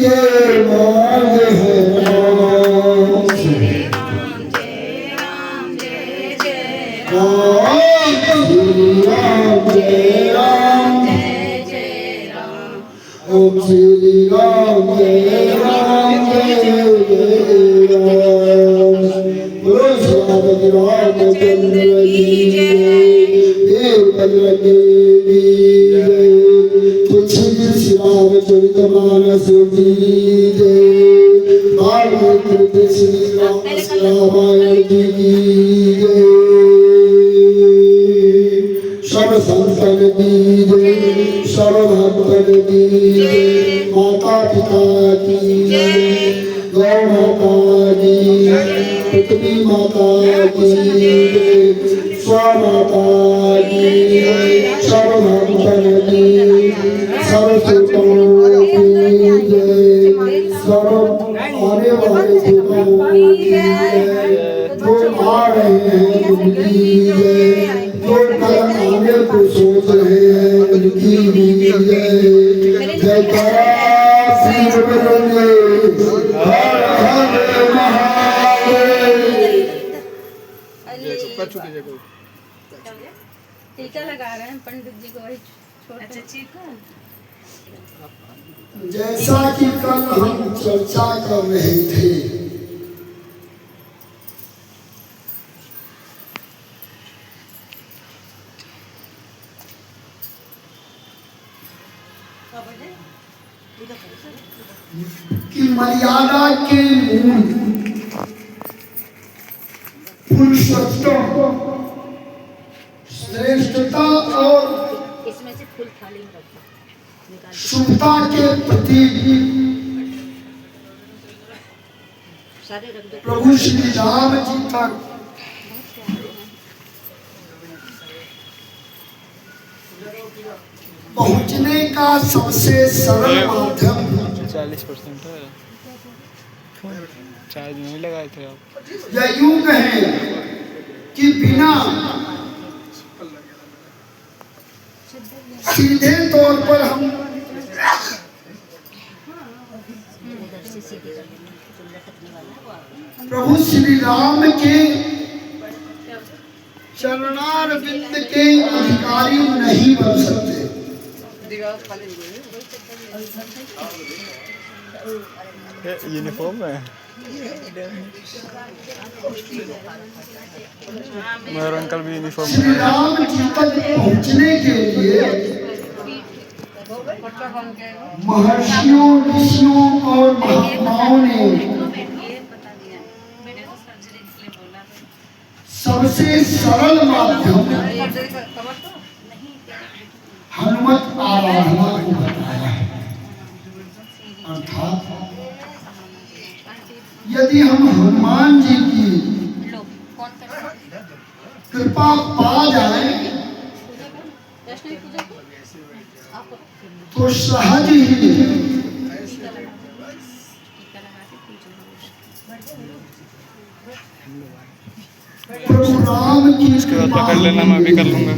के नाम है राम। श्री राम जय राम जय जय राम। श्री राम जय राम जय जय राम। ओम श्री राम जय राम जय जय राम। बोलो श्री रामचंद्र की जय। देव बजरंगी की जय। तुलसी श्री रामचरितमानस की जय। भागवत श्री रामायण की जय। सब संतन की जय। सब भक्तन की जय। माता पिता की जय। गौ माता की पृथ्वी माता की जय। स्वमाता की सब भक्तन की सब सुतों की जय। सब आने वाले सुतों की जय। जो आ रहे हैं उनकी जय। जो कल आने को सोच रहे हैं उनकी भी जय। जय करा श्री बजरंगी हर हर महादेव। टीका लगा रहे हैं पंडित जी को। वही जैसा कि कल हम चर्चा कर रहे थे, कि मर्यादा के मूल पुरुषोत्तम श्रेष्ठता और इसमें से फूल थाली में रखो। शुभता के प्रति प्रभु श्री राम जी तक पहुंचने का सबसे सरल माध्यम 40% है। चार्ज नहीं लगाए थे आप। या यूं कहें कि बिना सीधे तौर पर हम प्रभु श्री राम के चरणारविंद के अधिकारी नहीं बन सकते। यूनिफॉर्म है मेरा अंकल भी यूनिफॉर्म श्री राम जी तक पहुंचने के लिए महर्षियों ऋषियों और महात्माओं ने सबसे सरल माध्यम हनुमत आराधना को बताया है। अर्थात यदि हम हनुमान जी की कृपा पा जाए तो सहज ही प्रभु राम की इसके बाद पकड़ लेना, मैं भी कर लूंगा।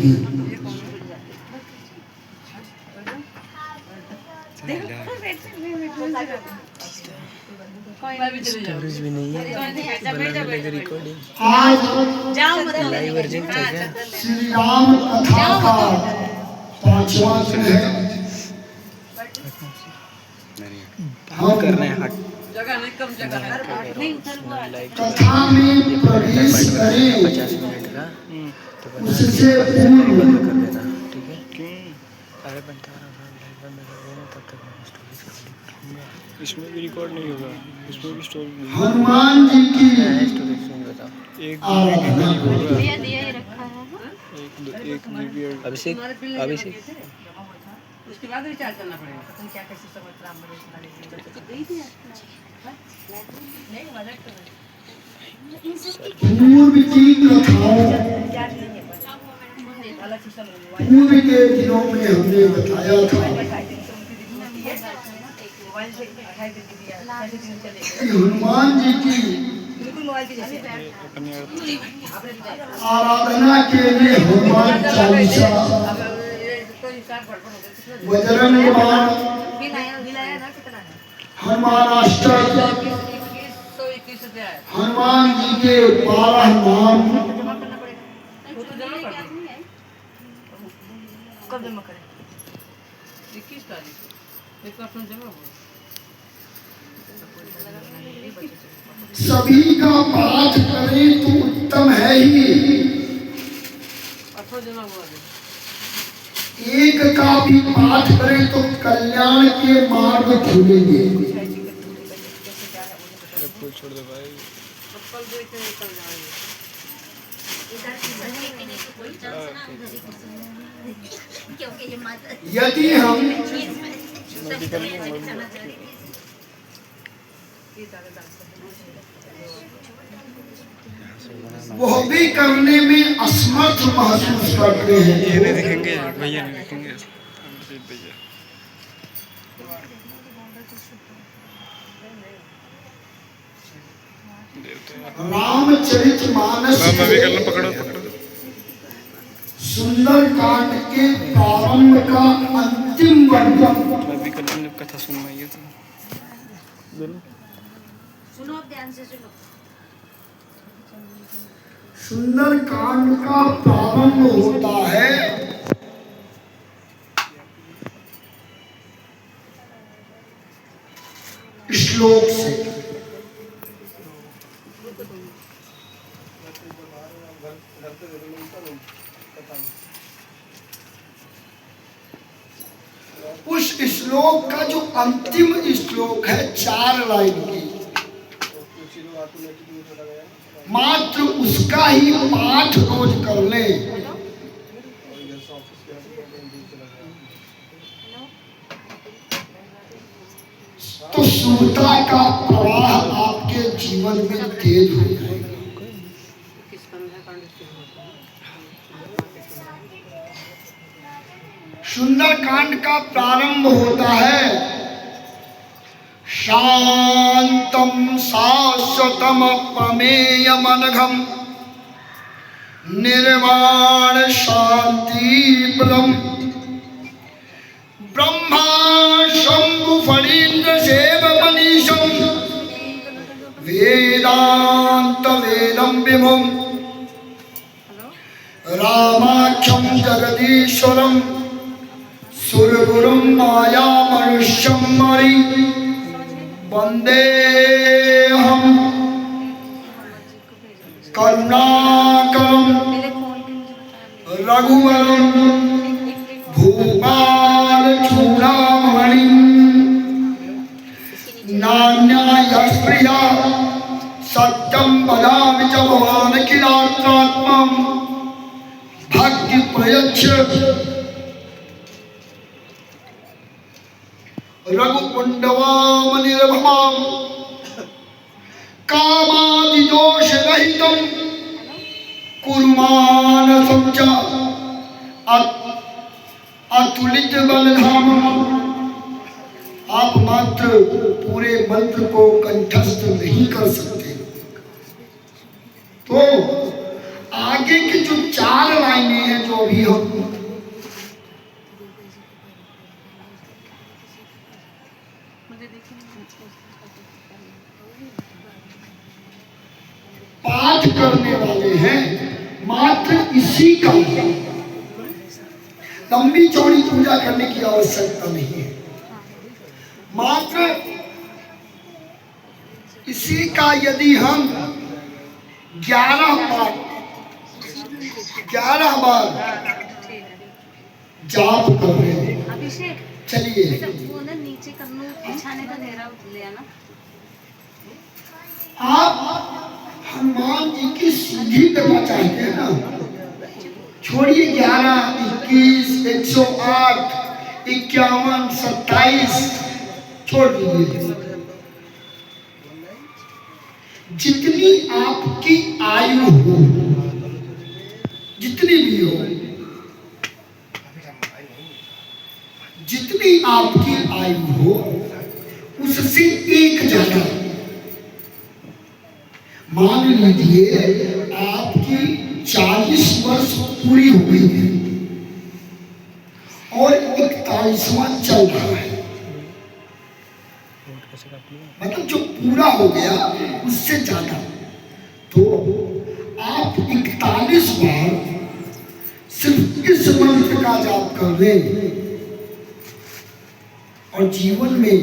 स्टोरेज भी नहीं है, बनाने लगे रिकॉर्डिंग। आज लाइव वर्जन था क्या? श्री राम कथा का 5वां दिन है। हम कर रहे हैं हट कथा में प्रवेश करें 50 मिनट का, तो उससे बंद पूर्व कर देना, ठीक है? अरे बनता रहा लाइव में लग गया तब तक मैं स्टोरेज कंप्लीट करूँगा। इसमें भी रिकॉर्ड नहीं होगा, इसमें भी स्टोरेज नहीं हनुमान जी की स्टोरेज नहीं बताओ। 1 GB के करीब होगा। दिया ही रखा है। 1 GB। अभिषेक उसके बाद रिचार्ज करना पड़ेगा। तुम क्या कैसे समझ रहा पूर्व की कथाओं पूर्व के दिनों में हमने बताया था कि हनुमान जी की आराधना के लिए हनुमान चालीसा, बजरंग बाण, हनुमानाष्टक, 2121 अध्याय हनुमान जी के 12 नाम, जमा करना पड़ेगा। वो तो जमा कर देंगे। कब जमा करें? 21 तारीख एक अपना जमा हुआ। सभी का पाठ करें तो उत्तम है ही, अठवा जमा हुआ है। एक का भी पाठ करें तो कल्याण के मार्ग खुलेंगे। फूल छोड़ दे भाई। कल देख के निकल जाएंगे। क्योंकि ये माता यदि हम वह भी करने में असमर्थ महसूस करते ये हैं, नहीं दिखेंगे भैया, नहीं दिखेंगे अभिजीत भैया। रामचरितमानस मैं भी कर के लूं, पकड़ो पकड़ो। सुंदर कांड के प्रारंभ का अंतिम वर्णन मैं भी कर लूं, जब कथा सुनना ही है तो सुनो, अब ध्यान से सुनो। सुंदर कांड का प्रारंभ होता है श्लोक से। उस श्लोक का जो अंतिम श्लोक है 4 लाइन की, मात्र उसका ही पाठ रोज कर ले तो शुद्धता का प्रवाह आपके जीवन में तेज हो जाएगा। सुंदर कांड का प्रारंभ होता है शांतम शाश्वतम प्रमेयमनघम निर्वाण शांति प्रदम ब्रह्मा शंभु फणीन्द्र सेव मनीषम वेदांत वेदम विभुम रामाख्यम जगदीश्वरम सुरगुरुम माया मनुष्यम मणि वंदे हम करुणाकरम रघुवरम भूपाल चूड़ामणि नान्या यस्प्रिया सत्यम वदामि च भवान् किलात्रात्मं भक्ति प्रयच्छ रघुकुंडवामनिर्भमां कामादिदोष रहितं कुर्मानसं च अतुलित बलधामम्। आप मात्र पूरे मंत्र को कंठस्थ नहीं कर सकते, तो आगे की जो 4 लाइनें हैं जो अभी हम पाठ करने वाले हैं, मात्र इसी का लंबी चौड़ी पूजा करने की आवश्यकता नहीं है। मात्र इसी का यदि हम 11 बार जाप कर रहे हैं, अभिषेक चलिए वो ना नीचे कन्नू बिछाने का घेरा ले आना। आप हनुमान जी की सीधी करना चाहते हैं ना, छोड़िए 11, 21, 108, 51, 27 छोड़ दीजिए। जितनी आपकी आयु हो, जितनी भी हो, जितनी आपकी आयु हो उससे एक ज्यादा, मान लीजिए आपकी 40 वर्ष पूरी हो गई है और 41वां चल रहा है, मतलब जो पूरा हो गया उससे ज्यादा। तो आप 41 बार सिर्फ इस मंत्र का जाप कर लें और जीवन में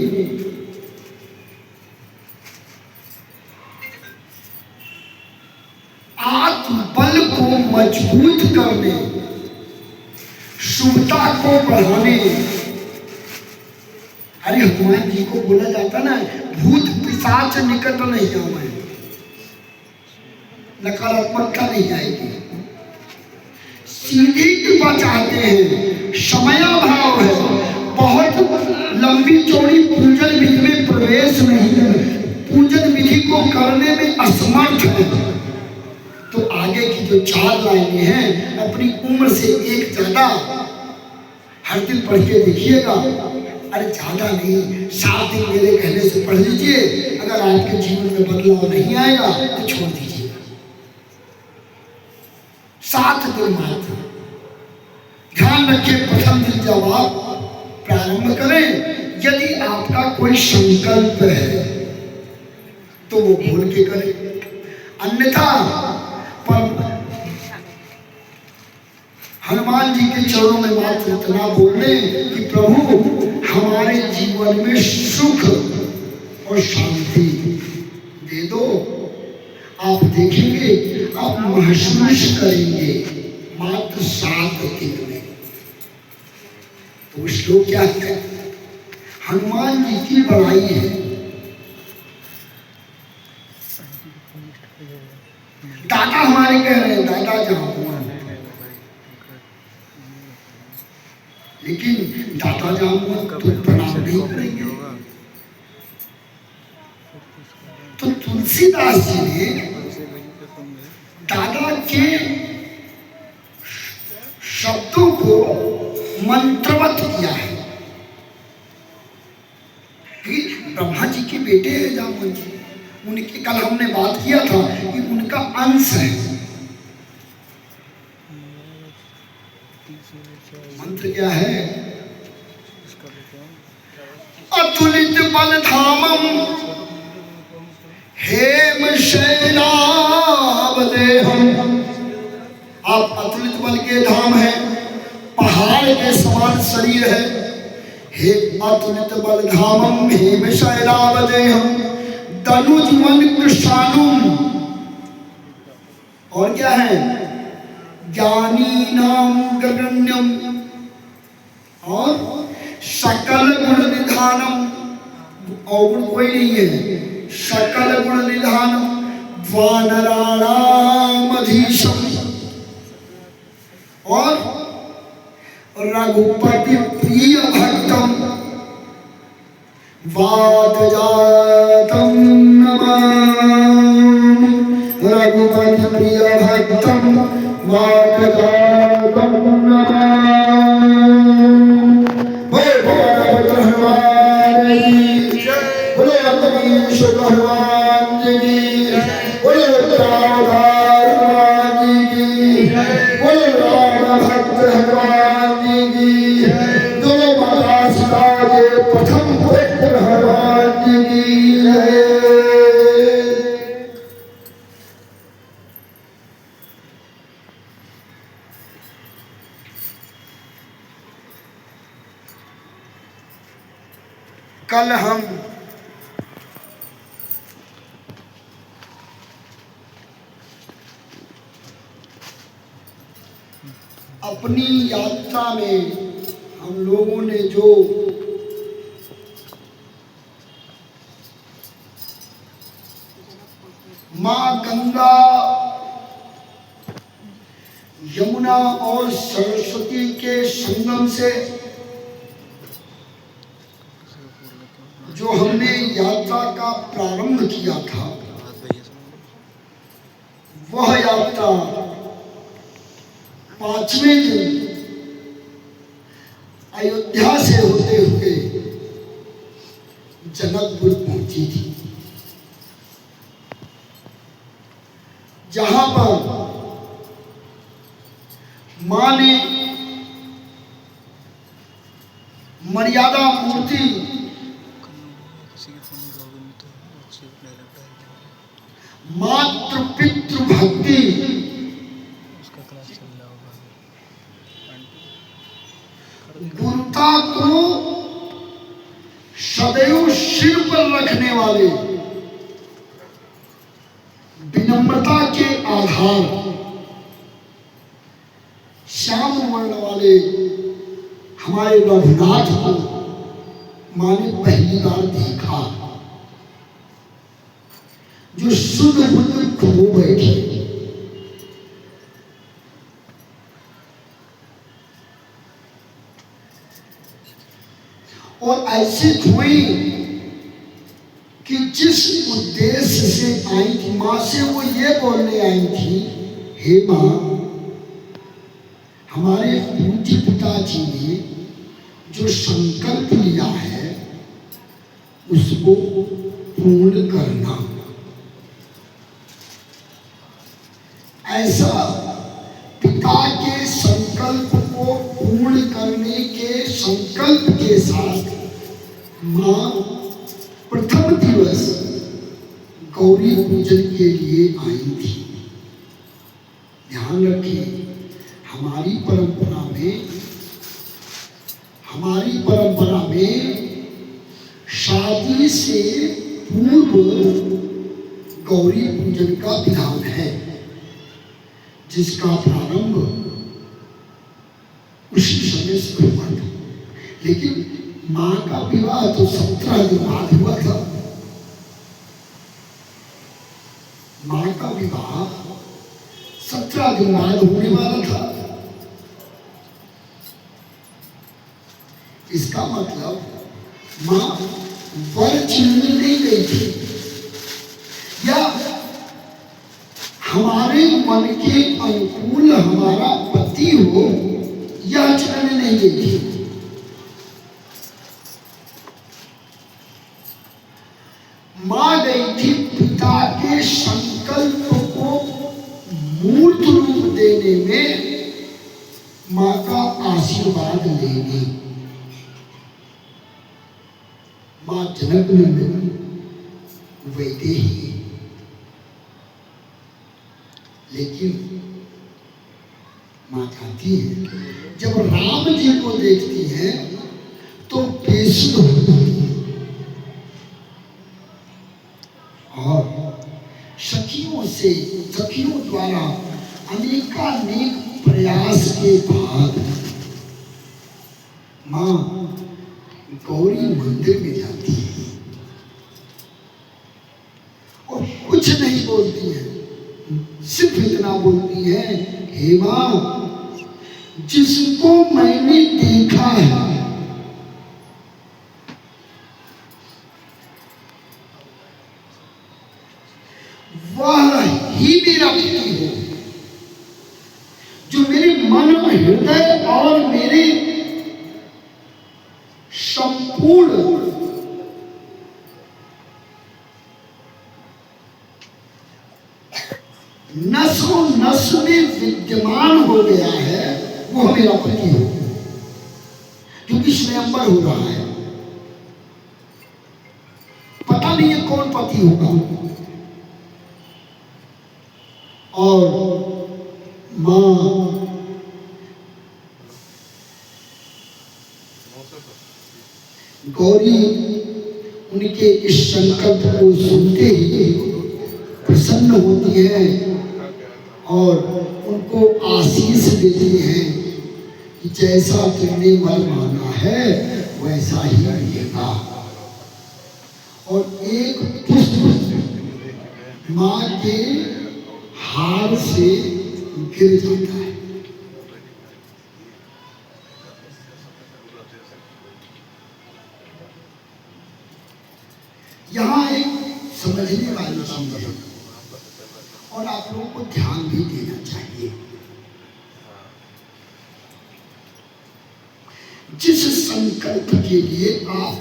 आत्मबल को मजबूत करने, शुभता को बढ़ाने। अरे हनुमान जी को बोला जाता ना, भूत पिशाच निकट नहीं आवे, नकारात्मकता नहीं आएगी। सीधी कृपा चाहते हैं, समयाभाव है, बहुत लंबी चौड़ी पूजन विधि में प्रवेश नहीं है, पूजन विधि को करने में असमर्थ है। तो आगे की जो 4 लाइनें हैं अपनी उम्र से एक ज्यादा हर दिन पढ़ के देखिएगा। अरे ज्यादा नहीं, 7 दिन मेरे कहने से पढ़ लीजिए। अगर आपके जीवन में बदलाव नहीं आएगा तो छोड़ दीजिए। 7 दिन मात्र। ध्यान रखिए, प्रथम दिन जब आप प्रारंभ करें, यदि आपका कोई संकल्प है तो वो बोल के करें, अन्यथा पर हनुमान जी के चरणों में मात्र इतना बोलने कि प्रभु हमारे जीवन में सुख और शांति दे दो। आप देखेंगे, आप महसूस करेंगे मात्र 7 दिन में। तो श्लोक क्या है? हनुमान जी की बड़ाई है। दादा हमारे कह रहे हैं, दादा जहाँ लेकिन दादा जहाँ तो प्रणाम नहीं करेंगे। तो तुलसीदास जी ने दादा के शब्दों को मंत्रवत किया है कि ब्रह्मा जी के बेटे हैं जामुन जी, उनकी कल हमने बात किया था कि उनका अंश है। मंत्र क्या है? अतुलित बल धामम हेम शैलावदेहम। आप अतुलित बल के धाम है, पहाड़ के समान शरीर है। हे अतुलित बल धामम हेम शैलावदेहम तनुज मन कृष्णानुम। और क्या है? ज्ञानी नाम गगन्यम और सकल गुण निधानम। और गुण कोई नहीं है, सकल गुण निधानम वानराणाम अधीशम और रघुपति प्रिय भक्तम वातजातम नमामि। रघुपति प्रिय भक्तम वातजातम नमामि। बोले अवधूत भगवान जी की, बोले राधाधार भगवान जी की, बोले राधा भक्त भगवान जी की, दोनों माता सीता के प्रथम पुत्र भगवान जी की जय। कल हम अपनी यात्रा में हम लोगों ने जो माँ गंगा, यमुना और सरस्वती के संगम से जो हमने यात्रा का प्रारंभ किया था, वह यात्रा 5वें दिन अयोध्या से होते हुए जनकपुर पहुंची थी, जहां पर मां ने मर्यादा मूर्ति ठीक नहीं लग रहा है। मातृ पितृ भक्ति उसका क्लास चल रहा होगा। गुरुता को सदैव सिर पर रखने वाले, विनम्रता के आधार, श्याम वर्ण वाले हमारे रघुनाथ को माने पहली बार देखा, जो शुद्ध बुद्ध खो बैठे। और ऐसे हुई कि जिस उद्देश्य से आई थी मां से, वो ये बोलने आई थी, हे मां, हमारे पूज्य पिताजी ने जो संकल्प लिया है उसको पूर्ण करना। ऐसा पिता के संकल्प को पूर्ण करने के संकल्प के साथ मां प्रथम दिवस गौरी पूजन के लिए आई थी। ध्यान रखिए, हमारी परंपरा में शादी से पूर्व गौरी पूजन का विधान है, जिसका प्रारंभ उसी समय से हुआ था। लेकिन मां का विवाह तो 17 दिन बाद हुआ था। मां का विवाह 17 दिन बाद होने वाला था। इसका मतलब मां वर चुनने नहीं गई थी, या हमारे मन के अनुकूल हमारा पति हो यह चुनने नहीं गई थी। मां गई थी पिता के संकल्प को मूर्त रूप देने में, मां का आशीर्वाद लेने। मां जनकनंदिनी वैदेही, लेकिन मां कहती है जब राम जी को देखती है तो बेसुध हो जाती है। और सखियों द्वारा अनेकानेक प्रयास के बाद मां गौरी मंदिर में जाती है और कुछ नहीं बोलती है, सिर्फ इतना बोलती है, हे मां, जिसको मैंने देखा है वह ही मेरा पति हो, जो मेरे मन, हृदय और मेरे संपूर्ण नसों नस में विद्यमान हो गया है, वो मेरा पति हो। क्योंकि स्वयंवर हो रहा है, पता नहीं है कौन पति होगा। और मां गौरी उनके इस संकल्प को सुनते ही प्रसन्न होती है और उनको आशीष देती है कि जैसा तुमने मन माना है वैसा ही रहेगा। और एक पुष्प मां के हार से गिर जाता है। यहाँ एक समझने वाली चीज है और आप लोगों को ध्यान भी देना चाहिए। जिस संकल्प के लिए आप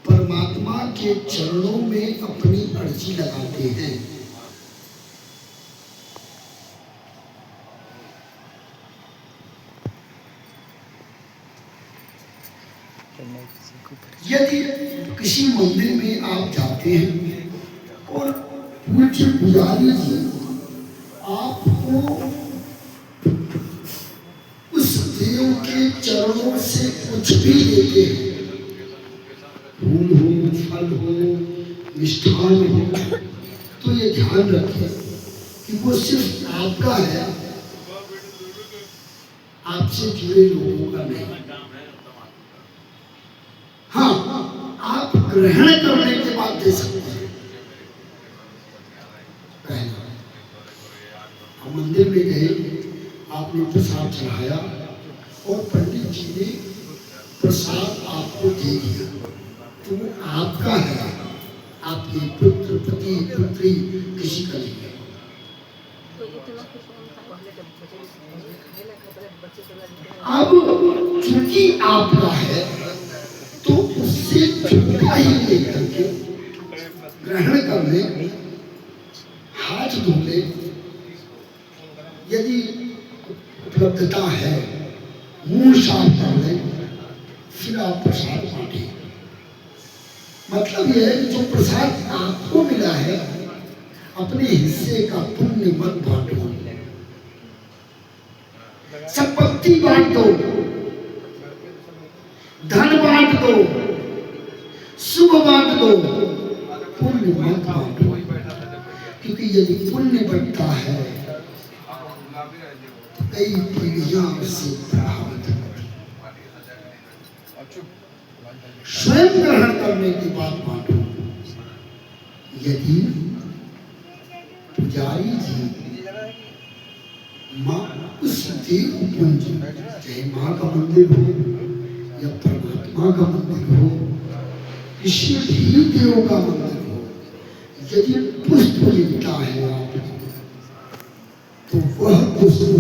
परमात्मा के चरणों में अपनी अर्जी लगाते हैं, मैं किसी को यदि किसी मंदिर में आप जाते हैं और पूज्य पुजारी जी आपको उस देव के चरणों से कुछ भी देते हैं, फूल हो, फल हो, मिष्ठान हो, तो ये ध्यान रखें कि वो सिर्फ आपका है, आपसे जुड़े लोगों का नहीं। हाँ, आप ग्रहण करने के बाद दे सकते हैं। पहला, हम मंदिर में गए, आपने प्रसाद चढ़ाया और पंडित जी ने प्रसाद आपको दे दिया, तो वो आपका है, आपके पुत्र, पति, पुत्री किसी का नहीं है। अब चूंकि आपका है तो उससे छुटका ही लेकर के ग्रहण कर ले, हाथ धो ले, यदि उपलब्धता है मुंह साफ कर ले, फिर आप प्रसाद बांटे। मतलब यह है कि जो प्रसाद आपको मिला है अपने हिस्से का पुण्य मत बांटो, संपत्ति बांट दो, धन बांट दो, शुभ बांट दो, पुण्य मत बांटो। क्योंकि यदि पुण्य बढ़ता है तो कई पीढ़ियां उससे प्रभावित होती। स्वयं ग्रहण करने के बाद बांटो। यदि पुजारी जी माँ उस देव पुंज, चाहे माँ का मंदिर हो या परमात्मा का मंदिर हो, किसी भी देव का मंदिर हो, यदि पुष्प मिलता है आपको, तो वह पुष्प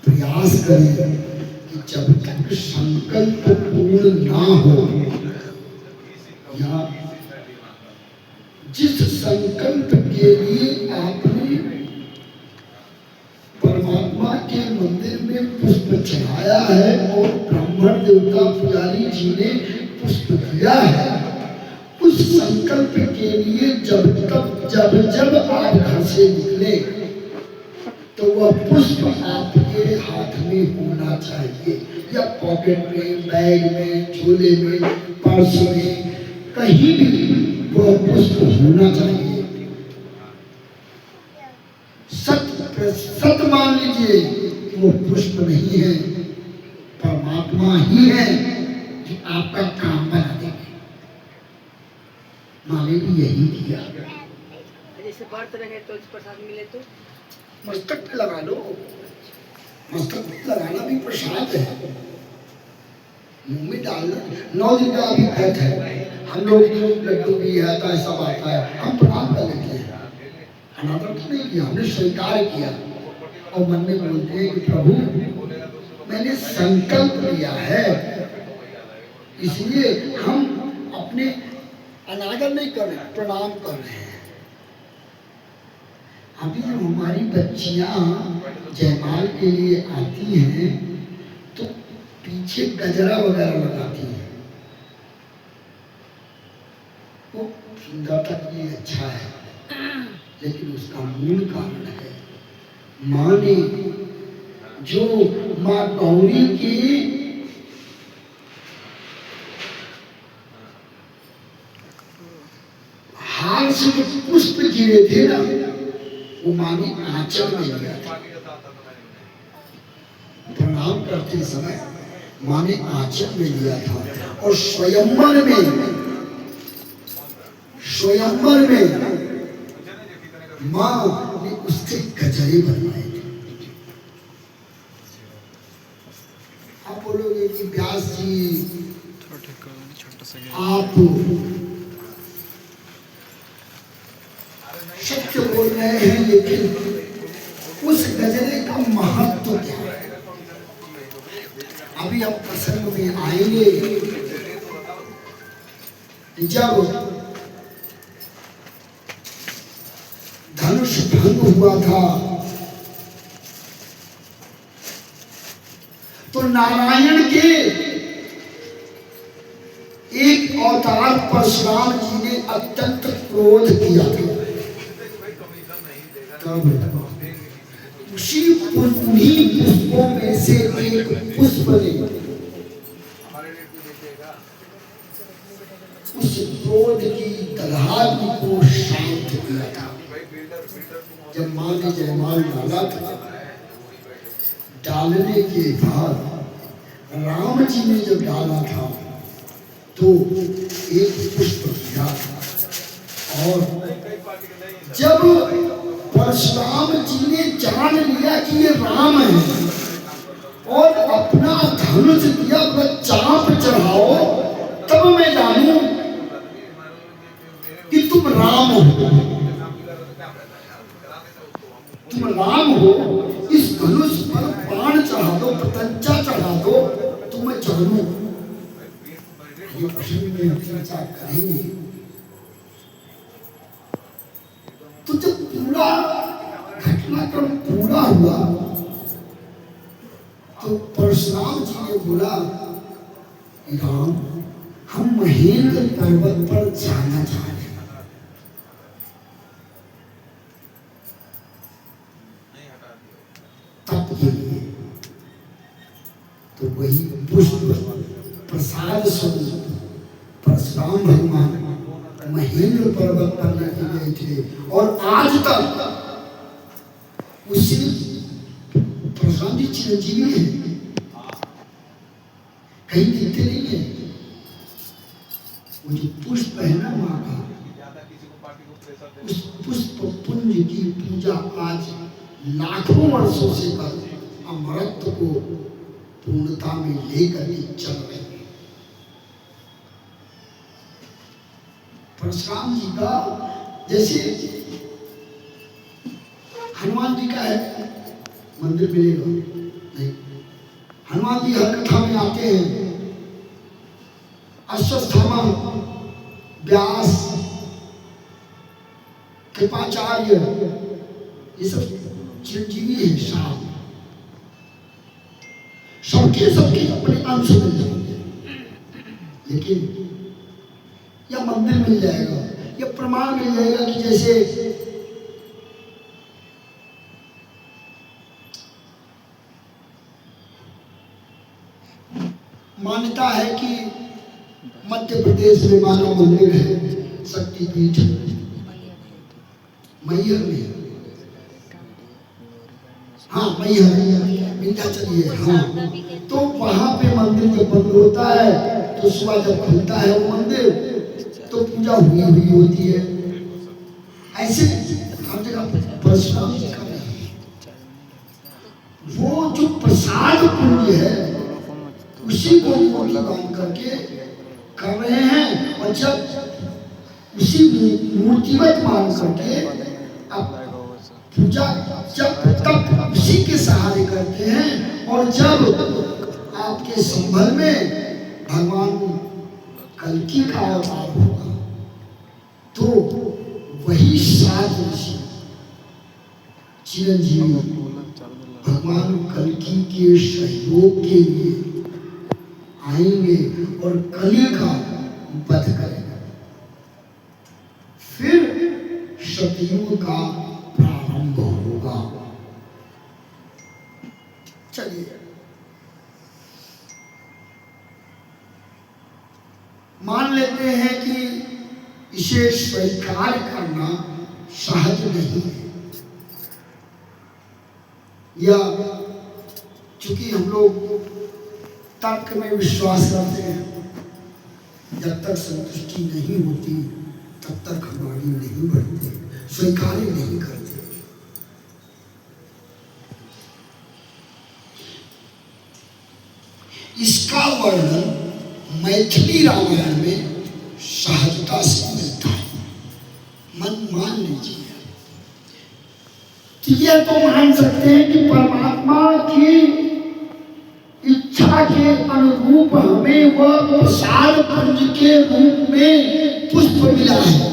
प्रयास करें कि जब तक संकल्प पूर्ण ना हो या जिस संकल्प के लिए आपने परमात्मा के मंदिर में पुष्प चढ़ाया है और ब्राह्मण देवता पुजारी जी ने पुष्प दिया है, उस संकल्प के लिए जब आप घर से निकले तो वह पुष्प आपके हाथ में होना चाहिए, या पॉकेट में, बैग में, झोले में, पर्स में, कहीं भी वह पुष्प होना चाहिए। सत मान लीजिए कि वो पुष्प नहीं है, परमात्मा ही है कि आपका काम बना देंगे। माँ ने भी यही किया। जैसे व्रत रहे तो प्रसाद मिले तो मस्तक पे लगा लो, मस्तक पे लगाना भी प्रसाद है, मुंह में डालना। 9 दिन का अभी व्रत है, हम लोग लड्डू भी आता है, सब आता है, हम प्रणाम कर लेते हैं, अनादर तो नहीं किया, हमने स्वीकार किया और मन में बोलते हैं कि प्रभु मैंने संकल्प लिया है, इसलिए हम अपने अनादर नहीं कर रहे, प्रणाम कर रहे हैं। अभी जो हमारी बच्चियां जयमाल के लिए आती हैं तो पीछे गजरा वगैरह लगाती हैं, वो सुंदरता के लिए अच्छा है, लेकिन उसका मूल कारण है माँ ने जो माँ गौरी के हाथ से जो पुष्प गिरे थे ना, वो माँ ने आंचल में लिया था। प्रणाम करते समय माँ ने आंचल में लिया था और स्वयंवर में माँ ने उससे गजरे बनवाए थे। आप बोलोगे कि व्यास जी आप सत्य बोल रहे हैं, लेकिन उस गजरे का महत्व क्या है? अभी हम प्रसंग में आएंगे। जब धनुष भंग हुआ था तो नारायण के अवतार परशुराम जी ने अत्यंत क्रोध किया था। तब उन्हीं पुष्पों में से एक पुष्प ने उस क्रोध की दलहार को शांत किया था। जब मां ने जयमाल डाला था, डालने के बाद राम जी ने जब डाला था तो एक पुष्प गिरा था। और जब परशुराम जी ने जान लिया कि ये राम है और अपना धनुष दिया, चाप चढ़ाओ तब मैं जानूं कि तुम राम हो, तुम राम हो। इस धनुष पर बाण चढ़ा दो, पतंजा चढ़ा दो तो मैं जानूं। ये चर्चा करेंगे। तो जब पूरा घटनाक्रम पूरा हुआ तो परशुराम जी ने बोला, राम हम महेंद्र पर्वत पर जाना चाहते हैं। तब के लिए तो वही पुष्प प्रसाद स्वरूप परशुराम भगवान महेंद्र पर्वत पर लेके गए थे। और आज तक उसी परशुराम जी चिरंजीवी है, कहीं दिखते नहीं है। वो जो पुष्प है ना माँ का, उस पुष्प पुंज की पूजा आज लाखों वर्षों से कर अमृत को पूर्णता में लेकर के चल रहे हैं। परशुराम जी का जैसे हनुमान जी का है, मंदिर मिलेगा नहीं। हनुमान जी हर कथा में आते हैं। अश्वत्थामा, व्यास, कृपाचार्य, ये सब चिरंजीवी है। शाम सबके अपने अंश मिल जाएंगे, लेकिन यह मंदिर मिल जाएगा, यह प्रमाण मिल जाएगा कि जैसे मान्यता है कि मध्य प्रदेश में मानव मंदिर है, शक्तिपीठ मैहर में, हाँ मैहर विंध्याचल है। हाँ, तो वहां पे मंदिर जब बंद होता है तो सुबह जब खुलता है वो मंदिर तो पूजा हुई होती है। ऐसे हर जगह परशुराम जी का वो जो प्रसाद पुण्य है उसी को मान करके कर रहे हैं। और जब उसी मूर्तिवत मान करके अब पूजा जब तब उसी के सहारे करते हैं। और जब आपके संभल में भगवान कल्कि का अवतार होगा तो वही सात ऋषि चिरंजीवी भगवान कल्कि के सहयोग के लिए आएंगे और कली का वध करेंगे। फिर सतयुग का प्रारंभ होगा। चलिए मान लेते हैं कि इसे स्वीकार करना सहज नहीं है, या चूंकि हम लोग तर्क में विश्वास करते हैं, जब तक संतुष्टि नहीं होती तब तक हम आगे नहीं बढ़ते, स्वीकार नहीं करते। इसका वर्णन मैथिली रामायण में सहजता से मिलता है। मन मान लीजिए, यह तो मान सकते हैं कि परमात्मा की इच्छा के अनुरूप हमें वह प्रसाद पुंज के रूप में पुष्प मिला है,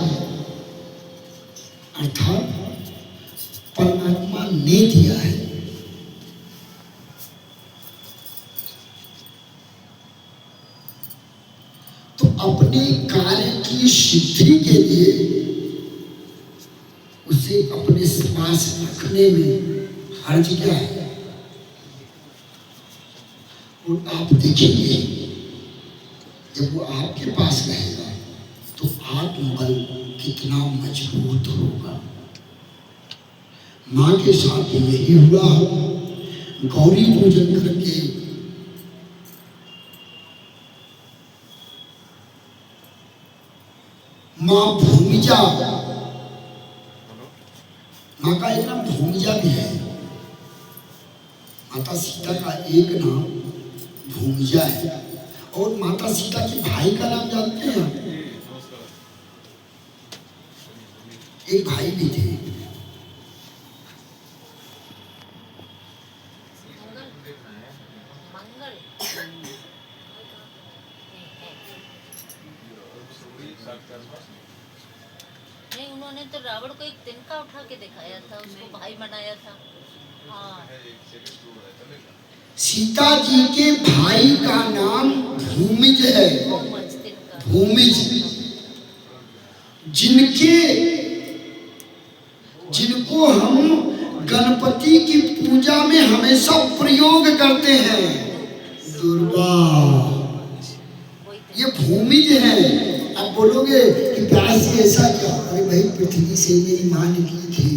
अर्थात परमात्मा ने दिया है। तो अपने की सिद्धि के लिए उसे अपने पास रखने में हर्ज क्या है। और आप देखेंगे जब वो आपके पास रहेगा तो आत्मबल कितना मजबूत होगा। माँ के साथ यही हुआ। गौरी पूजन करके माँ भूमिजा, माँ का एक नाम भूमिजा भी है। माता सीता का एक नाम भूमिजा है। और माता सीता के भाई का नाम जानते हैं? एक भाई भी थे, नहीं, उन्होंने तो रावण को एक तिनका उठा के दिखाया था, उसको भाई बनाया था। हाँ, सीता जी के भाई का नाम भूमिज है। भूमिज, जिनको हम गणपति की पूजा में हमेशा प्रयोग करते हैं। दुर्गा, ये भूमिज है। अब बोलोगे कि व्यास जी ऐसा क्या? अरे भाई, पृथ्वी से मेरी माँ निकली थी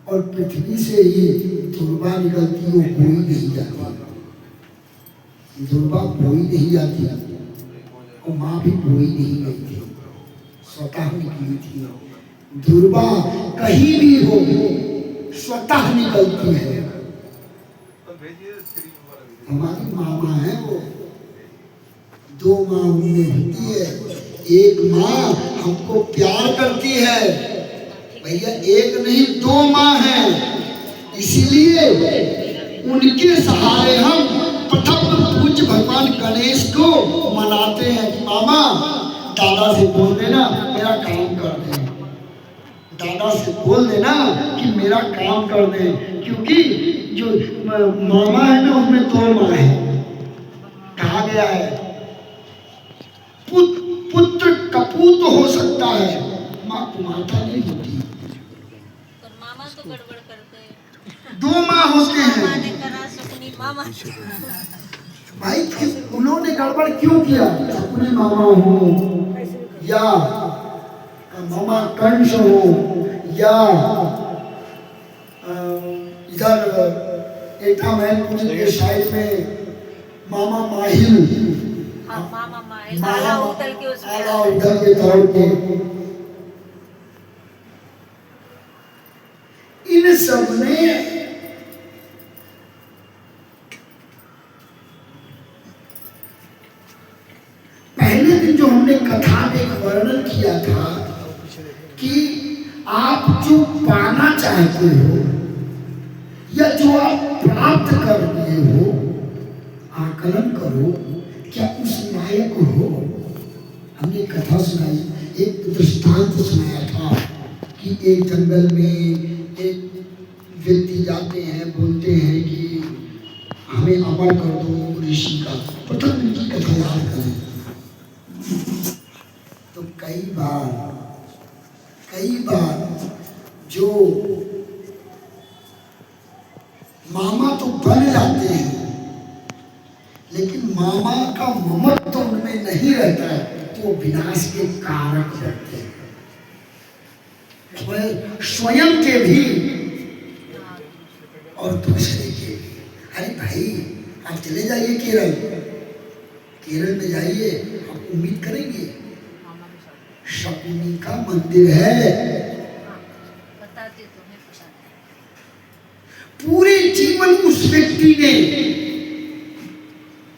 और पृथ्वी से ही दुर्गा निकलती, वो कोई नहीं जाती। दुर्गा कोई नहीं जाती और माँ भी कोई नहीं गई थी, स्वतः निकली थी। दुर्गा कहीं भी हो स्वतः निकलती है। हमारी मामा है वो, दो माँ उनमें होती है। एक माँ हमको प्यार करती है भैया, एक नहीं दो माँ हैं। इसीलिए उनके सहारे हम प्रथम पूज्य भगवान गणेश को मनाते हैं कि मामा दादा से बोल देना मेरा काम कर दे, दादा से बोल देना कि मेरा काम कर दे। क्योंकि जो मामा है ना, उसमें दो माँ है। कहा गया है पुत्र कपूत हो सकता है, माँ कुमाता नहीं होती। और मामा तो गड़बड़ करते हैं। दो माँ होते हैं मामा ने करा सुकनी मामा। भाई, उन्होंने गड़बड़ क्यों किया? अपने मामा हो या मामा कंस हो या इधर एटा महलपुर के साइड में मामा माहिल, हाँ, मामा माए आला उतल के उसमें आला उधर के तौर पे, इन सब ने पहले दिन जो हमने कथा में वर्णन किया था कि आप जो पाना चाहते हो या जो आप प्राप्त कर रहे हो, आकलन करो, क्या उस लायक हो? हमने कथा सुनाई, एक दृष्टांत सुनाया था कि एक जंगल में एक व्यक्ति जाते हैं, बोलते हैं कि हमें अमर कर दो ऋषि का। प्रथम दिन की कथा याद करें तो कई बार जो मामा तो बन जाते हैं लेकिन मामा का ममत्व तो उनमें नहीं रहता है, तो विनाश के कारक बनते हैं। स्वयं के भी और दूसरे के भी। अरे भाई, आप चले जाइए केरल में जाइए, आप उम्मीद करेंगे शकुनी का मंदिर है। बताते तुम्हें पता है। पूरे जीवन उस व्यक्ति ने,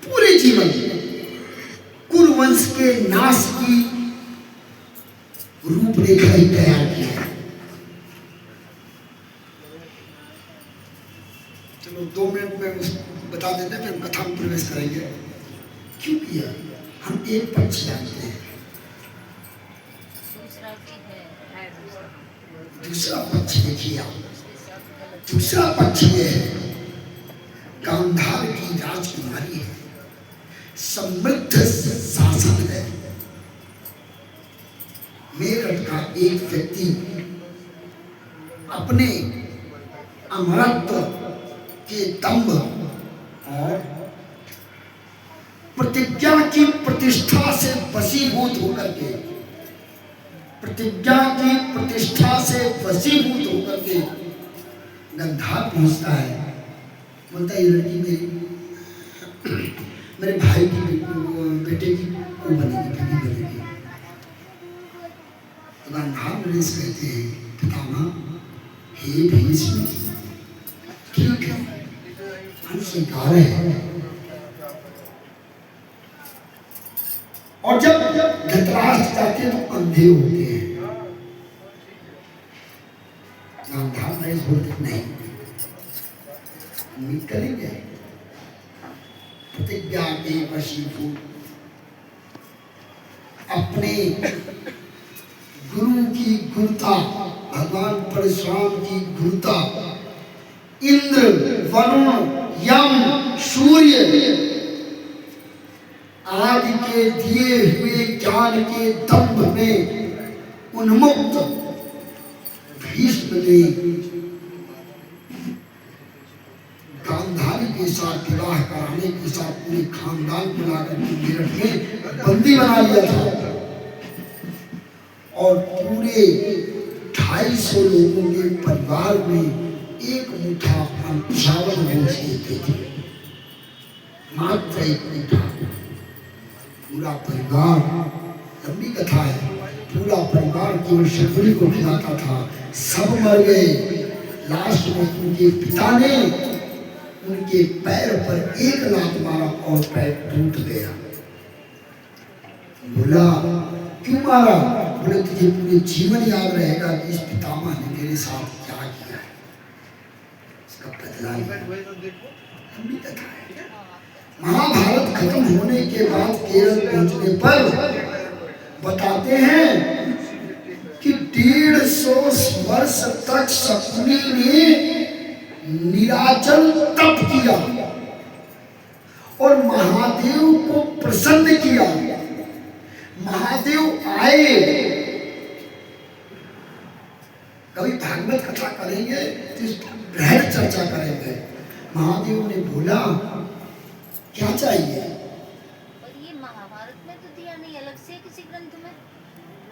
पूरे जीवन कुरुवंश के नाश की रूपरेखा ही तैयार की है। चलो 2 मिनट में बता देते हैं, फिर कथा में प्रवेश करेंगे। क्यों किया? हम एक पक्ष जानते हैं, दूसरा पक्ष देखिए आप। दूसरा पक्ष ये है, गांधार की राजकुमारी है, समृद्ध शासन है, एक व्यक्ति अपने अमरत्व के दंभ और प्रतिज्ञा की प्रतिष्ठा से वशीभूत होकर के, प्रतिज्ञा की प्रतिष्ठा से वशीभूत होकर के गंधार पहुंचता है। बोलता है ये लड़की मेरे भाई की बेटे की वो बनेगी, बेटी बनेगी। तो गंधार नरेश कहते हैं पितामह हे भीष्म, ठीक है हम स्वीकार है। और जब धृतराष्ट्र जाते तो अंधे होते हैं। गांधार नरेश बोलते नहीं, उम्मीद करेंगे प्रतिज्ञा के वशीभूत अपने गुरु की गुरुता, भगवान परशुराम की गुरुता, इंद्र, वरुण, यम, सूर्य आदि के दिए हुए ज्ञान के दंभ में उन्मुक्त भीष्म ने गांधारी के साथ विवाह कराने के साथ पूरे खानदान को लाकर मेरठ में बंदी बना लिया था और पूरे 250 लोगों के परिवार में एक मुठ्ठा चावल रोज देते थे, मात्र एक मुठ्ठा। पूरा परिवार, लंबी कथा है, पूरा परिवार केवल शकुनी को खिलाता था। सब मर गए। लास्ट में उनके पिता ने उनके पैर पर एक लात मारा और पैर टूट गया। बोला क्यों मारा? बोले तुझे पूरे जीवन याद रहेगा कि इस पितामह ने मेरे साथ क्या किया है, इसका बदला लिया। लंबी कथा है। महाभारत खत्म होने के बाद केरल पहुंचने पर बताते हैं कि 150 वर्ष तक शकुनी ने निराचल तप किया और महादेव को प्रसन्न किया। महादेव आए। कभी भागवत कथा करेंगे तो इस पर बृहद चर्चा करेंगे। महादेव ने बोला क्या चाहिए? और ये महाभारत में तो दिया नहीं, अलग से किसी ग्रंथ में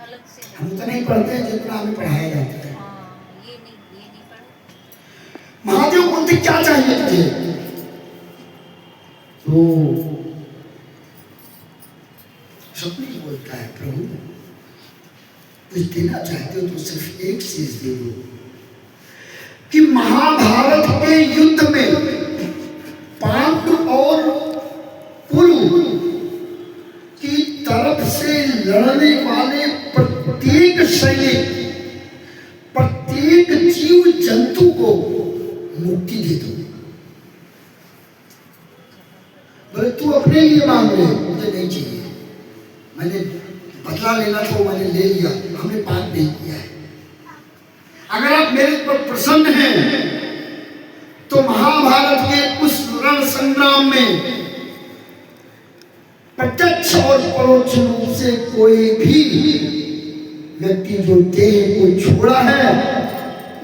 अलग से। हम तो नहीं पढ़ते जितना हमें पढ़ाया जाता है। हाँ, ये नहीं पढ़ा। महादेव बोलते क्या चाहिए तुझे? तो शकुनी बोलता है प्रभु कुछ देना चाहते हो तो सिर्फ एक चीज दे दो कि महाभारत के युद्ध में पांडु और कुरु की तरफ से लड़ने वाले प्रत्येक सैनिक, प्रत्येक जीव जंतु को मुक्ति दे दो। बोले तू अपने लिए मांग ले, मुझे नहीं चाहिए। मैंने बदला लेना था मैंने ले लिया, हमने पाप नहीं किया है। अगर आप मेरे पर प्रसन्न हैं तो महाभारत के उस रण संग्राम में प्रत्यक्ष और परोक्ष रूप से कोई भी व्यक्ति जो देह को छोड़ा है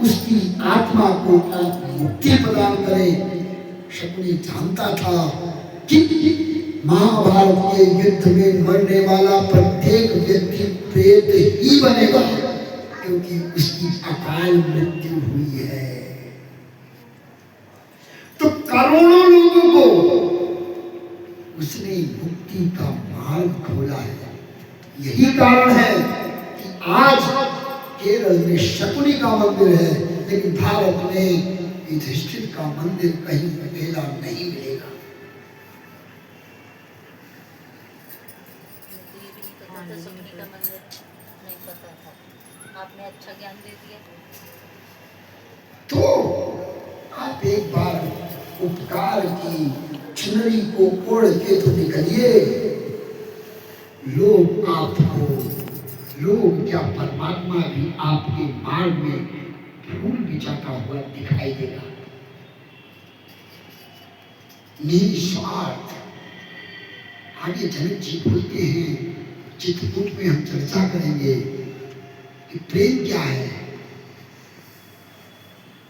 उसकी आत्मा को आप मुक्ति प्रदान करें। शकुनी जानता था कि महाभारत के युद्ध में मरने वाला प्रत्येक व्यक्ति प्रेत ही बनेगा क्योंकि उसकी अकाल मृत्यु हुई है। तो करोड़ों लोगों को उसने मुक्ति का मार्ग खोला है। यही कारण है कि आज केरल में शकुनी का मंदिर है लेकिन भारत में युधिष्ठिर का मंदिर कहीं अकेला नहीं मिलेगा। शकुनी का मंदिर नहीं पता था, आपने अच्छा ज्ञान दे दिया। तो आप एक बार उपकार की चुनरी को ओढ़ के तो निकलिए। लोग क्या परमात्मा भी आपके मार्ग में फूल बिछाता हुआ दिखाई देगा। निस्वार्थ। आगे जनक जी बोलते हैं, चित्रकूट में हम चर्चा करेंगे कि प्रेम क्या है।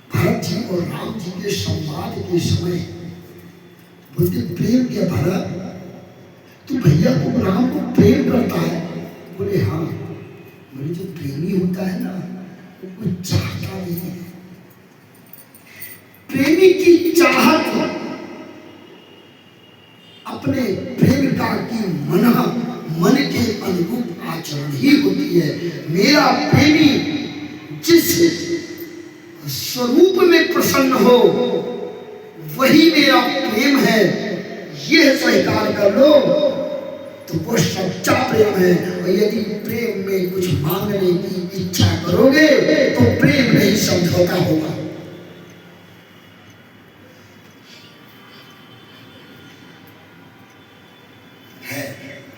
भरत जी और राम जी के संवाद के समय बोलते प्रेम क्या भरत, तू भैया को राम को प्रेम करता है? बोले हाँ। बोले जो प्रेमी होता है ना वो कुछ चाहता नहीं है। प्रेमी की चाहत अपने प्रेमिका की मन के अनुरूप आचरण ही होती है। मेरा प्रेमी जिस स्वरूप में प्रसन्न हो वही मेरा प्रेम है, यह स्वीकार कर लो तो वो सच्चा प्रेम है। और यदि प्रेम में कुछ मांगने की इच्छा करोगे तो प्रेम नहीं समझौता होगा।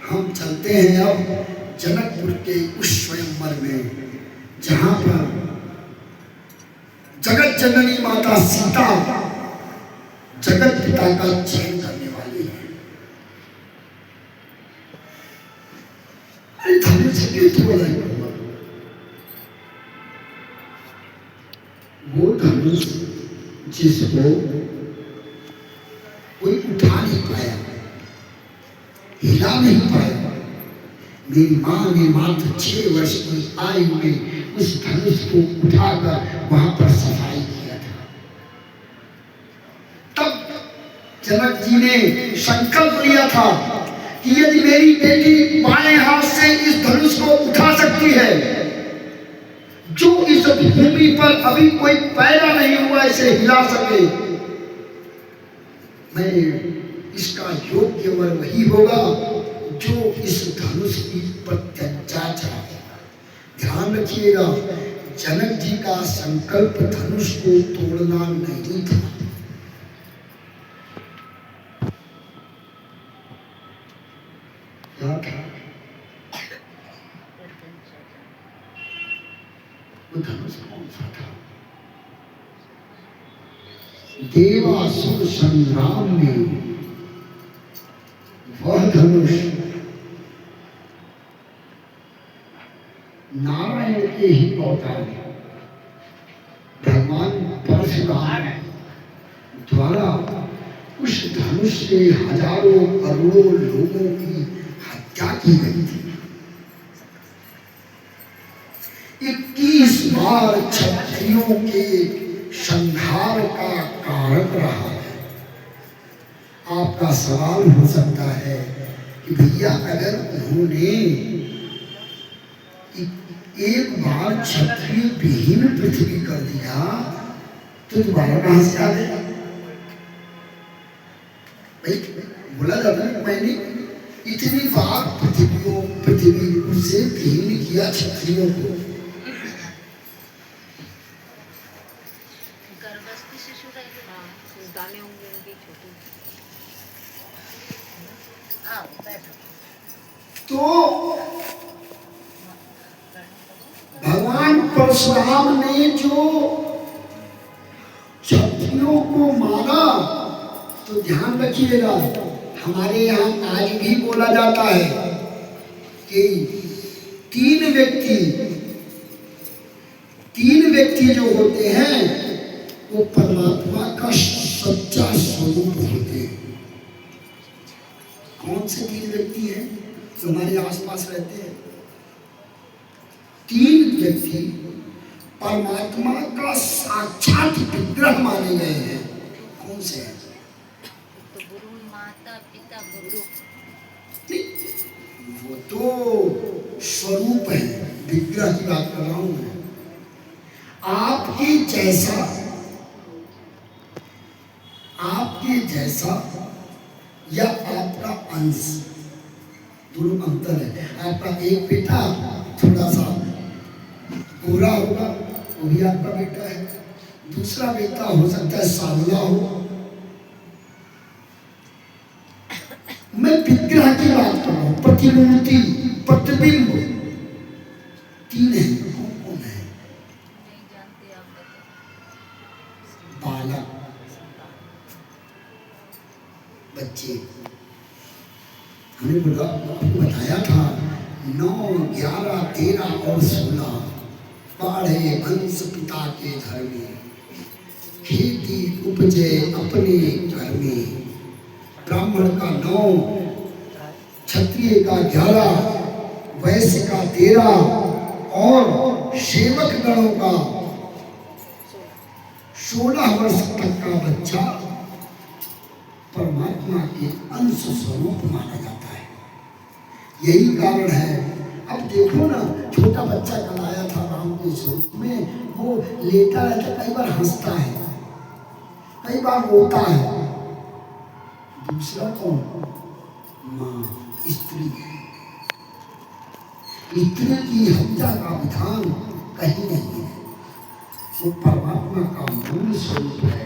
हम चलते हैं अब जनकपुर के उस स्वयंवर में जहां पर जगत जननी माता सीता जगत पिता का चयन करने वाली है। अरे धनुष क्यों तोड़ा है? वो धनुष जिसको कोई उठा नहीं पाया, हिला नहीं पाया। मेरी माँ ने मात्र 6 वर्ष की आयु में उस धनुष को उठाकर वहां पर सफाई किया था। तब जनक जी ने संकल्प लिया था कि यदि मेरी बेटी बाएं हाथ से इस धनुष को उठा सकती है, जो इस भूमि पर अभी कोई पैदा नहीं हुआ इसे हिला सके, मैं इसका योग्य वर वही होगा जो इस धनुष की प्रत्यंचा चढ़ाएगा। ध्यान रखिएगा, जनक जी का संकल्प धनुष को तोड़ना नहीं था। क्या था? वो धनुष कौन सा था? देवासुर संग्राम में वह धनुष नारायण के ही अवतार भगवान परशुराम द्वारा उस धनुष से हजारों करोड़ों लोगों की हत्या की गई थी। 21 बार क्षत्रियों के संहार का कारक रहा है। आपका सवाल हो सकता है कि भैया अगर उन्होंने एक बार क्षत्रिय विहीन पृथ्वी कर दिया तो दोबारा कहां से आ गया? भाई बोला जाता है मैंने इतनी बार पृथ्वी से विहीन किया क्षत्रियों को। दाने होंगे उनके छोटे। तो भगवान परशुराम ने जो क्षत्रियों को मारा, तो ध्यान रखिएगा, हमारे यहाँ आज भी बोला जाता है कि तीन व्यक्ति जो होते हैं वो परमात्मा का सच्चा स्वरूप होते हैं। कौन से 3 व्यक्ति हैं जो हमारे आसपास रहते हैं? 3 व्यक्ति परमात्मा का साक्षात विग्रह माने गए हैं। कौन से हैं? तो गुरु, माता, पिता, गुरु। वो तो स्वरूप है, विग्रह की बात कर रहा हूं मैं। आपके जैसा या आपका अंश, दोनों अंतर है। आपका एक बेटा थोड़ा सा गोरा होगा, वो भी आपका बेटा है। दूसरा बेटा हो सकता है सांवला हो। मैं विग्रह की बात कर रहा हूं, प्रतिमूर्ति, प्रतिबिंब। 3 है। कौन है? नहीं जानते आप बताओ। बालक, बच्चे। हमने आपको बताया था 9, 11, 13 और 16 बाढ़े अंश पिता के घर में, खेती उपजे अपने घर में। ब्राह्मण का 9, क्षत्रिय का 11, वैश्य का 13 और सेवक गणों का 16 वर्ष तक का बच्चा परमात्मा के अंश स्वरूप माना जाता है। यही कारण है। अब देखो ना, छोटा बच्चा कल आया था राम के स्वरूप में, वो लेटा रहता, कई बार हंसता है, कई बार रोता है। दूसरा कौन? माँ, स्त्री। स्त्री की हत्या का विधान कहीं नहीं है। वो परमात्मा का मूल स्वरूप है,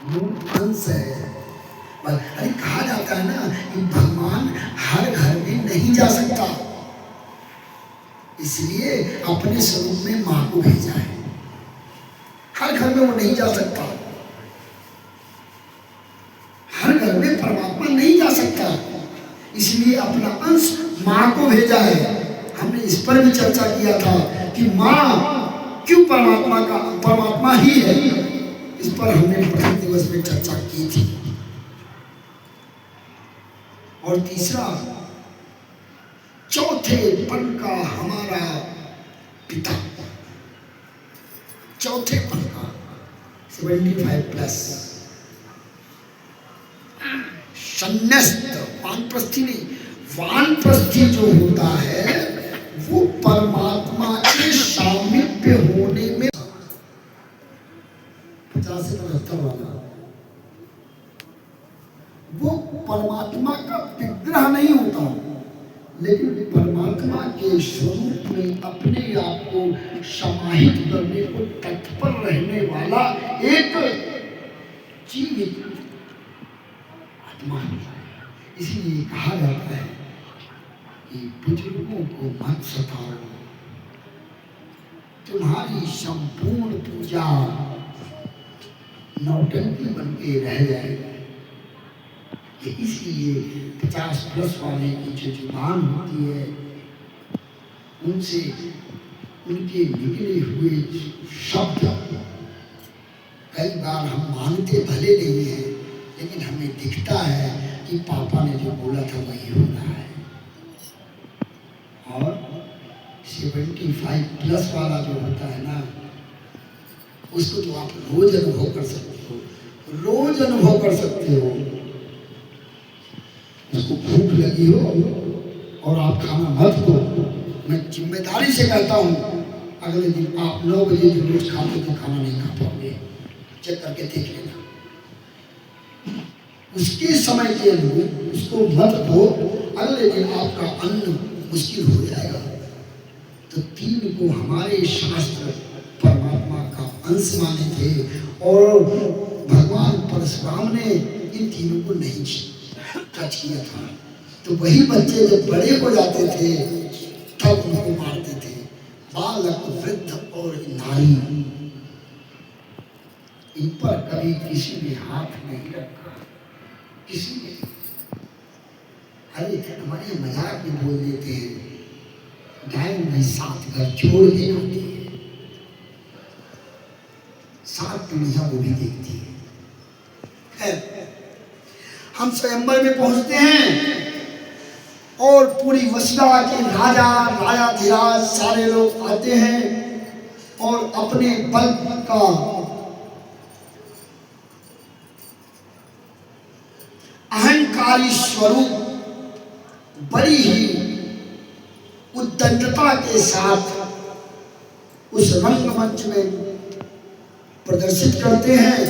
मूल अंश है। अरे कहा जाता है ना कि भगवान हर घर में नहीं जा सकता, इसलिए अपने स्वरूप में माँ को भेजा है। हर घर में वो नहीं जा सकता, हर घर में परमात्मा नहीं जा सकता, इसलिए अपना अंश माँ को भेजा है। हमने इस पर भी चर्चा किया था कि माँ क्यों परमात्मा ही है। इस पर हमने प्रथम दिवस में चर्चा की थी। और तीसरा, चौथे पन का हमारा पिता, चौथे पन का 75+ संन्यास्त, वानप्रस्थी नहीं, वानप्रस्थी जो होता है वो परमात्मा के सामीप्य होने में 50 से 75 वाला, वो परमात्मा का विग्रह नहीं होता, लेकिन परमात्मा के स्वरूप में अपने आप को समाहित करने को तत्पर रहने वाला एक जीवित आत्मा है। इसीलिए कहा जाता है कि बुजुर्गों को मत सताओ, तुम्हारी संपूर्ण पूजा नौटंकी बन के रह जाएगी। इसलिए 50+ वाले की जो जुबान होती है, उनसे उनके निकले हुए शब्द कई बार हम मानते भले नहीं हैं, लेकिन हमें दिखता है कि पापा ने जो बोला था वही हो रहा है। और 75+ वाला जो होता है ना, उसको तो आप रोज अनुभव कर सकते हो, रोज अनुभव कर सकते हो। उसको भूख लगी हो और आप खाना मत दो, मैं जिम्मेदारी से कहता हूँ, अगले दिन आप 9 बजे जो रोज खाते तो खाना नहीं खा पाओगे। चेक करके देख लेना। उसके समय के अनुरूप उसको मत दो, अगले दिन आपका अन्न मुश्किल हो जाएगा। तो 3 को हमारे शास्त्र परमात्मा का अंश माने थे, और भगवान परशुराम ने इन 3 को नहीं टच किया था। तो वही बच्चे जब बड़े हो जाते थे तब उनको मारते थे। बालक, वृद्ध और नारी, इन पर कभी किसी ने हाथ नहीं रखा, किसी ने। अरे हमारे मजाक में बोल देते हैं, गाय में 7 घर छोड़ के आती है, 7 पीढ़ियां वो भी देखती है। हम स्वयंवर में पहुंचते हैं और पूरी वसुधा के राजाधिराज सारे लोग आते हैं और अपने बल का अहंकारी स्वरूप बड़ी ही उद्दंडता के साथ उस रंगमंच में प्रदर्शित करते हैं।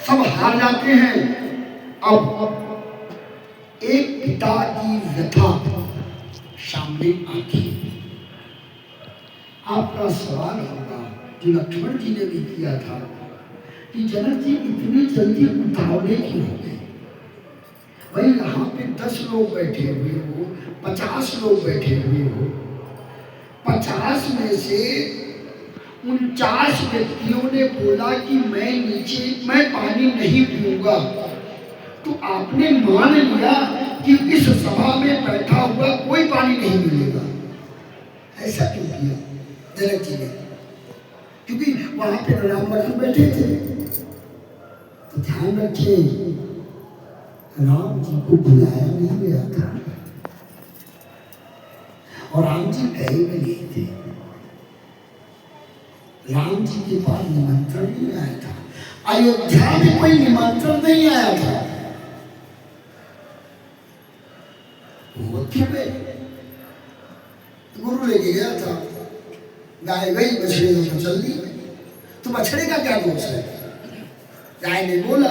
सब हार जाते हैं। अब एक पिता की व्यथा सामने आती है। आपका सवाल होगा जो लक्ष्मण जी ने भी किया था कि जनक जी इतनी जल्दी उतावले क्यों हो गए? भाई यहाँ पे 10 लोग बैठे हुए हो, 50 लोग बैठे हुए हो, 50 में से 49 व्यक्तियों ने बोला कि मैं पानी नहीं पीऊंगा। तो आपने मान लिया कि इस सभा में बैठा हुआ कोई पानी नहीं मिलेगा। ऐसा क्यों किया जनक जी ने? क्योंकि वहां पे राम लखन बैठे थे। तो ध्यान रखिए, राम जी को बुलाया नहीं गया था और राम जी गए भी नहीं थे। राम जी के पास निमंत्रण नहीं आया था, अयोध्या में कोई निमंत्रण नहीं आया था। गुरु लेके गया था, गाय गई बछड़े चल दी, तो बछड़े का क्या दोष है? गाय ने बोला